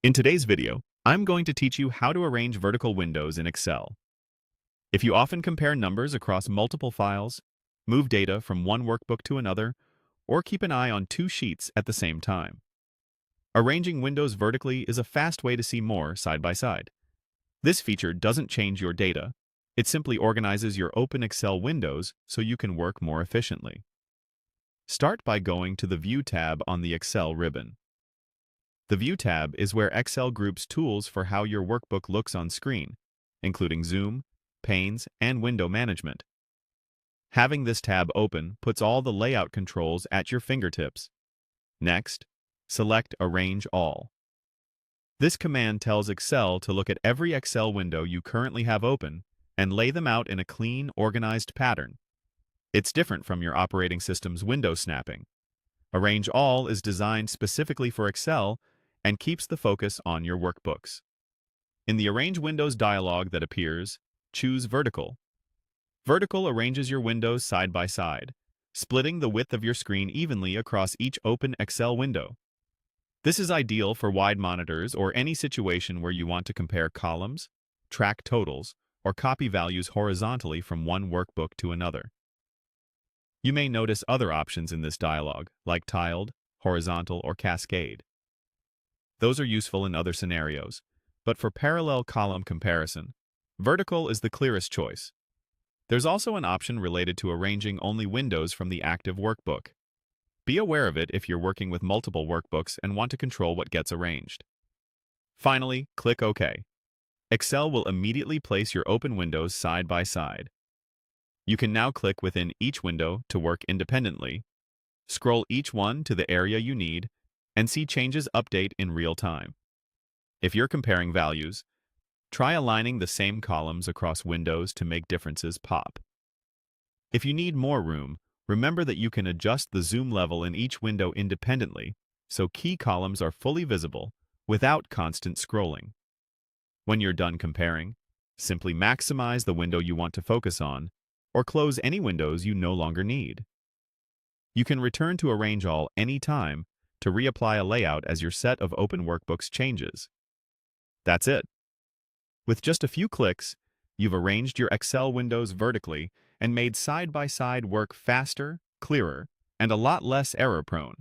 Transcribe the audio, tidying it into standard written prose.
In today's video, I'm going to teach you how to arrange vertical windows in Excel. If you often compare numbers across multiple files, move data from one workbook to another, or keep an eye on two sheets at the same time, arranging windows vertically is a fast way to see more side by side. This feature doesn't change your data. It simply organizes your open Excel windows so you can work more efficiently. Start by going to the View tab on the Excel ribbon. The View tab is where Excel groups tools for how your workbook looks on screen, including zoom, panes, and window management. Having this tab open puts all the layout controls at your fingertips. Next, select Arrange All. This command tells Excel to look at every Excel window you currently have open and lay them out in a clean, organized pattern. It's different from your operating system's window snapping. Arrange All is designed specifically for Excel and keeps the focus on your workbooks. In the Arrange Windows dialog that appears, choose Vertical. Vertical arranges your windows side by side, splitting the width of your screen evenly across each open Excel window. This is ideal for wide monitors or any situation where you want to compare columns, track totals, or copy values horizontally from one workbook to another. You may notice other options in this dialog, like tiled, horizontal, or cascade. Those are useful in other scenarios, but for parallel column comparison, vertical is the clearest choice. There's also an option related to arranging only windows from the active workbook. Be aware of it if you're working with multiple workbooks and want to control what gets arranged. Finally, click OK. Excel will immediately place your open windows side by side. You can now click within each window to work independently, scroll each one to the area you need, and see changes update in real time. If you're comparing values, try aligning the same columns across windows to make differences pop. If you need more room, remember that you can adjust the zoom level in each window independently, so key columns are fully visible without constant scrolling. When you're done comparing, simply maximize the window you want to focus on, or close any windows you no longer need. You can return to Arrange All anytime to reapply a layout as your set of open workbooks changes. That's it. With just a few clicks, you've arranged your Excel windows vertically and made side-by-side work faster, clearer, and a lot less error-prone.